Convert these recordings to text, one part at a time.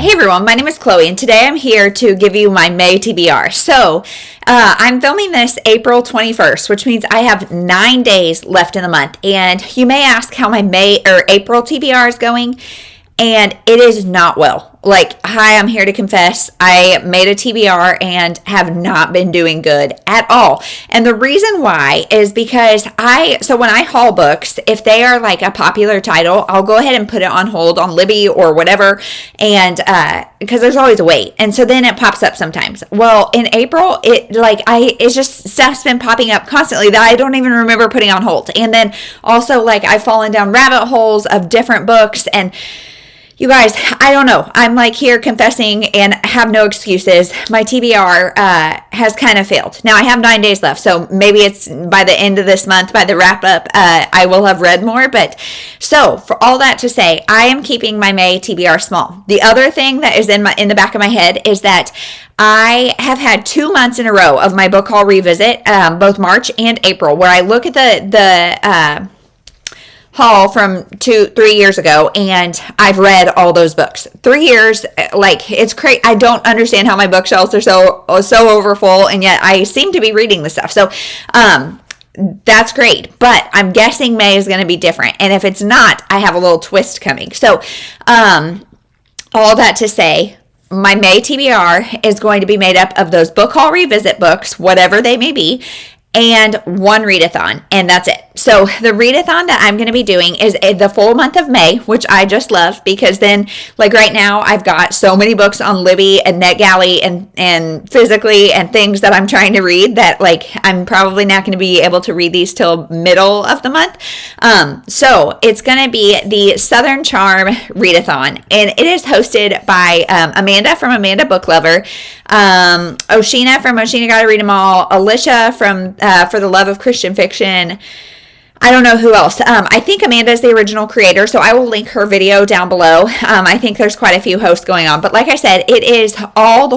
Hey everyone, my name is Chloe, and today I'm here to give you my May TBR. So, I'm filming this April 21st, which means I have 9 days left in the month. And you may ask how my April TBR is going, and it is not well. Hi, I'm here to confess, I made a TBR and have not been doing good at all. And the reason why is because when I haul books, if they are like a popular title, I'll go ahead and put it on hold on Libby or whatever, and because there's always a wait, and so then it pops up sometimes. Well, in April, it's just stuff's been popping up constantly that I don't even remember putting on hold. And then also I've fallen down rabbit holes of different books, and you guys, I don't know. I'm here confessing and have no excuses. My TBR has kind of failed. Now I have 9 days left, so maybe it's by the end of this month, by the wrap up, I will have read more. But so for all that to say, I am keeping my May TBR small. The other thing that is in the back of my head is that I have had 2 months in a row of my book haul revisit, both March and April, where I look at the haul from 3 years ago, and I've read all those books. 3 years, it's crazy. I don't understand how my bookshelves are so overfull, and yet I seem to be reading the stuff. So, that's great, but I'm guessing May is going to be different, and if it's not, I have a little twist coming. So, all that to say, my May TBR is going to be made up of those book haul revisit books, whatever they may be, and one readathon, and that's it. So the readathon that I'm going to be doing is the full month of May, which I just love, because then right now I've got so many books on Libby and NetGalley and physically and things that I'm trying to read that I'm probably not going to be able to read these till middle of the month. So it's going to be the Southern Charm readathon, and it is hosted by Amanda from Amanda Book Lover, Oshina from Oshina Gotta Read 'Em All, Alicia from For the Love of Christian Fiction. I don't know who else. I think Amanda is the original creator, so I will link her video down below. I think there's quite a few hosts going on, but like I said, it is the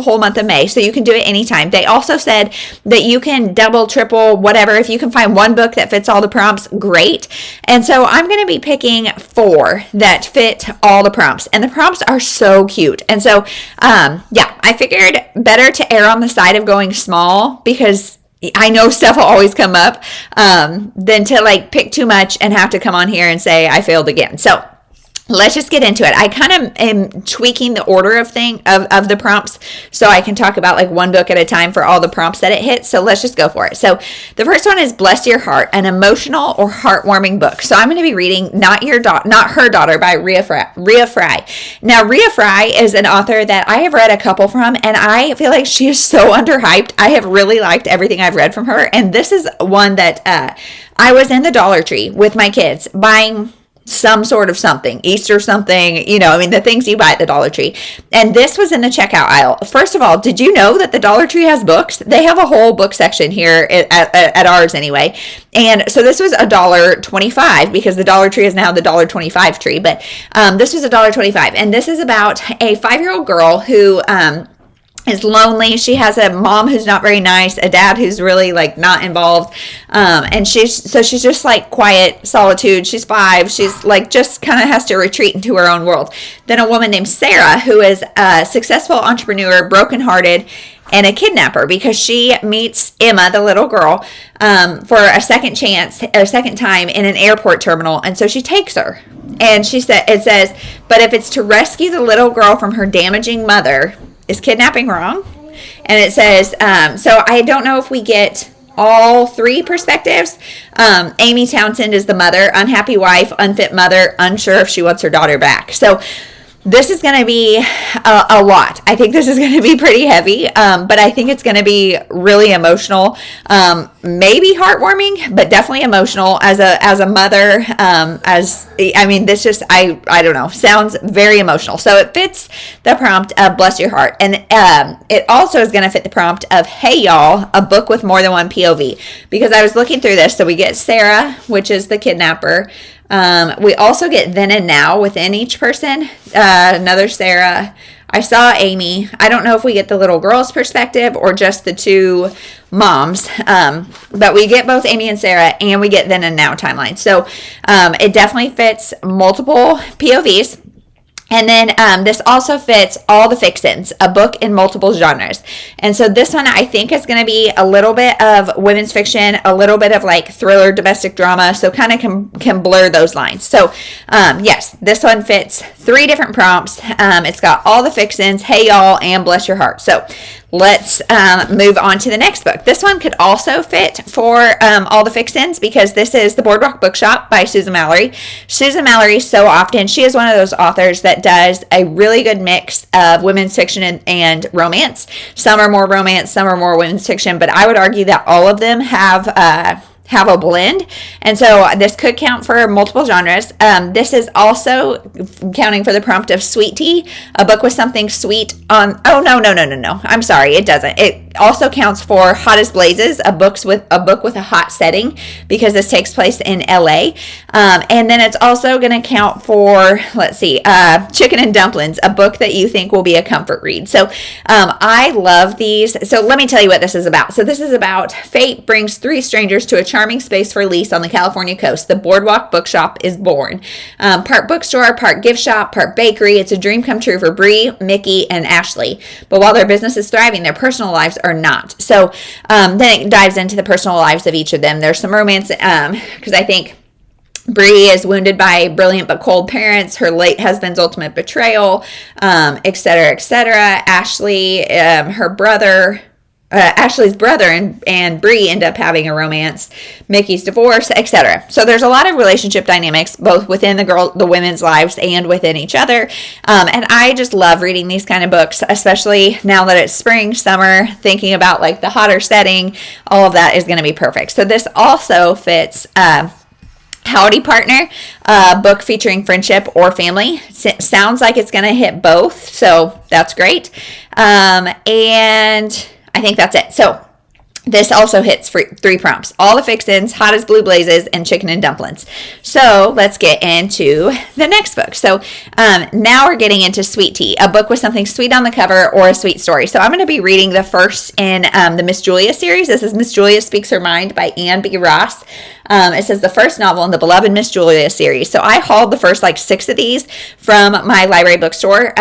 whole month of May, so you can do it anytime. They also said that you can double, triple, whatever. If you can find one book that fits all the prompts, great. And so I'm going to be picking 4 that fit all the prompts, and the prompts are so cute. And so, I figured better to err on the side of going small, because I know stuff will always come up, than to pick too much and have to come on here and say I failed again. So let's just get into it. I kind of am tweaking the order of the prompts so I can talk about one book at a time for all the prompts that it hits. So let's just go for it. So the first one is Bless Your Heart, an emotional or heartwarming book. So I'm going to be reading Not Her Daughter by Rea Frey. Now, Rea Frey is an author that I have read a couple from, and I feel like she is so underhyped. I have really liked everything I've read from her, and this is one that I was in the Dollar Tree with my kids buying some sort of something, Easter something, the things you buy at the Dollar Tree. And this was in the checkout aisle. First of all, did you know that the Dollar Tree has books? They have a whole book section here at ours anyway. And so this was $1.25, because the Dollar Tree is now the $1.25 tree. But this was $1.25. And this is about a 5-year-old girl who is lonely. She has a mom who's not very nice, a dad who's really not involved, and she's just quiet solitude. She's 5. She's just kind of has to retreat into her own world. Then a woman named Sarah, who is a successful entrepreneur, brokenhearted, and a kidnapper, because she meets Emma, the little girl, for a second time in an airport terminal, and so she takes her. And it says, but if it's to rescue the little girl from her damaging mother, is kidnapping wrong? And it says, so I don't know if we get all 3 perspectives. Amy Townsend is the mother, unhappy wife, unfit mother, unsure if she wants her daughter back. So this is going to be a lot. I think this is going to be pretty heavy, but I think it's going to be really emotional, maybe heartwarming, but definitely emotional as a mother. This just, I don't know, sounds very emotional. So it fits the prompt of Bless Your Heart. And it also is going to fit the prompt of Hey Y'all, a book with more than one POV, because I was looking through this. So we get Sarah, which is the kidnapper. We also get then and now within each person, another Sarah. I saw Amy. I don't know if we get the little girl's perspective or just the 2 moms, but we get both Amy and Sarah, and we get then and now timeline. So it definitely fits multiple POVs. And then this also fits all the fixins, a book in multiple genres. And so this one I think is going to be a little bit of women's fiction, a little bit of like thriller, domestic drama, so kind of can blur those lines. So yes, this one fits 3 different prompts. It's got all the fixins, hey y'all, and bless your heart. So let's move on to the next book. This one could also fit for all the fixins because this is The Boardwalk Bookshop by Susan Mallery. Susan Mallery, so often, she is one of those authors that does a really good mix of women's fiction and romance. Some are more romance, some are more women's fiction, but I would argue that all of them have a blend. And so this could count for multiple genres. This is also counting for the prompt of sweet tea, a book with something sweet on. Oh, no. I'm sorry. It doesn't. It also counts for hot as blazes, a book with a hot setting, because this takes place in LA. And then it's also going to count for, let's see, Chicken and Dumplings, a book that you think will be a comfort read. So I love these. So let me tell you what this is about. So this is about fate brings 3 strangers to a charming space for lease on the California coast. The Boardwalk Bookshop is born. Part bookstore, part gift shop, part bakery. It's a dream come true for Bree, Mickey, and Ashley. But while their business is thriving, their personal lives are not. So then it dives into the personal lives of each of them. There's some romance because I think Bree is wounded by brilliant but cold parents, her late husband's ultimate betrayal, et cetera, et cetera. Ashley, Ashley's brother and Bree end up having a romance, Mickey's divorce, etc. So there's a lot of relationship dynamics both within the women's lives and within each other. And I just love reading these kind of books, especially now that it's spring, summer, thinking about like the hotter setting. All of that is going to be perfect. So this also fits Howdy Partner, book featuring friendship or family. Sounds like it's going to hit both, so that's great. And I think that's it. So this also hits 3 prompts. All the fixins, hot as blue blazes, and chicken and dumplings. So let's get into the next book. So now we're getting into Sweet Tea, a book with something sweet on the cover or a sweet story. So I'm going to be reading the first in the Miss Julia series. This is Miss Julia Speaks Her Mind by Anne B. Ross. It says the first novel in the beloved Miss Julia series. So I hauled the first 6 of these from my library bookstore.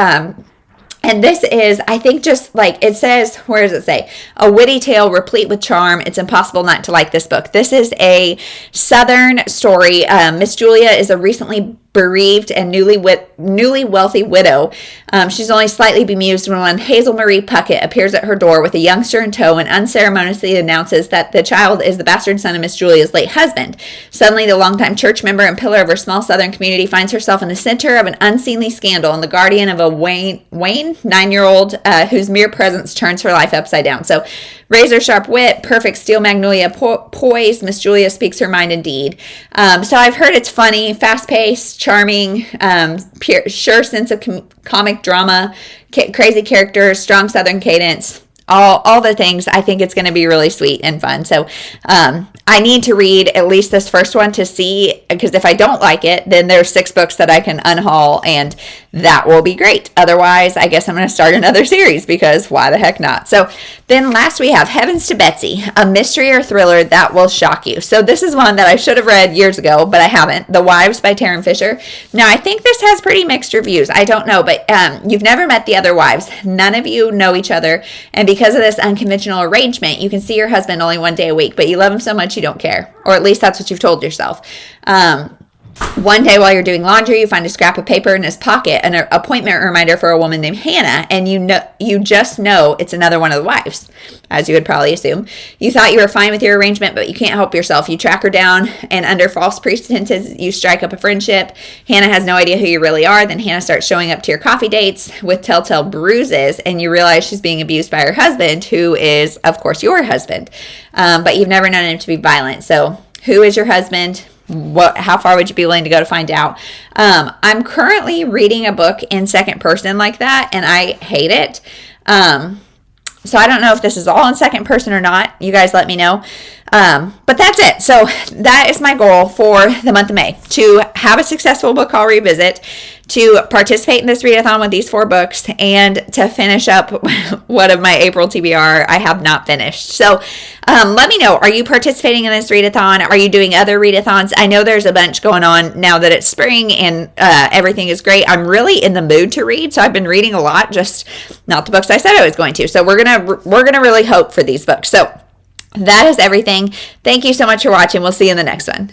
And this is, I think, just like it says, where does it say? A witty tale replete with charm. It's impossible not to like this book. This is a Southern story. Miss Julia is a recently bereaved and newly wealthy widow. She's only slightly bemused when Hazel Marie Puckett appears at her door with a youngster in tow and unceremoniously announces that the child is the bastard son of Miss Julia's late husband. Suddenly, the longtime church member and pillar of her small Southern community finds herself in the center of an unseemly scandal and the guardian of a Wayne 9-year-old whose mere presence turns her life upside down. So, razor sharp wit, perfect steel magnolia poise, Miss Julia speaks her mind indeed. So I've heard it's funny, fast-paced, charming, sure sense of comic drama, crazy characters, strong Southern cadence, all the things. I think it's going to be really sweet and fun. So I need to read at least this first one to see, because if I don't like it, then there's 6 books that I can unhaul, and that will be great. Otherwise, I guess I'm going to start another series, because why the heck not? So then last we have Heavens to Betsy, a mystery or thriller that will shock you. So this is one that I should have read years ago, but I haven't. The Wives by Tarryn Fisher. Now, I think this has pretty mixed reviews. I don't know, but you've never met the other wives. None of you know each other, and because of this unconventional arrangement, you can see your husband only one day a week, but you love him so much you don't care, or at least that's what you've told yourself. One day while you're doing laundry, you find a scrap of paper in his pocket, an appointment reminder for a woman named Hannah, and you just know it's another one of the wives, as you would probably assume. You thought you were fine with your arrangement, but you can't help yourself. You track her down, and under false pretenses, you strike up a friendship. Hannah has no idea who you really are. Then Hannah starts showing up to your coffee dates with telltale bruises, and you realize she's being abused by her husband, who is, of course, your husband. But you've never known him to be violent. So who is your husband? How far would you be willing to go to find out? I'm currently reading a book in second person like that, and I hate it. So I don't know if this is all in second person or not. You guys let me know. But that's it. So that is my goal for the month of May, to have a successful book haul revisit, to participate in this readathon with these 4 books and to finish up one of my April TBR I have not finished. So let me know, are you participating in this readathon? Are you doing other readathons? I know there's a bunch going on now that it's spring and everything is great. I'm really in the mood to read, so I've been reading a lot, just not the books I said I was going to. So we're gonna really hope for these books. So that is everything. Thank you so much for watching. We'll see you in the next one.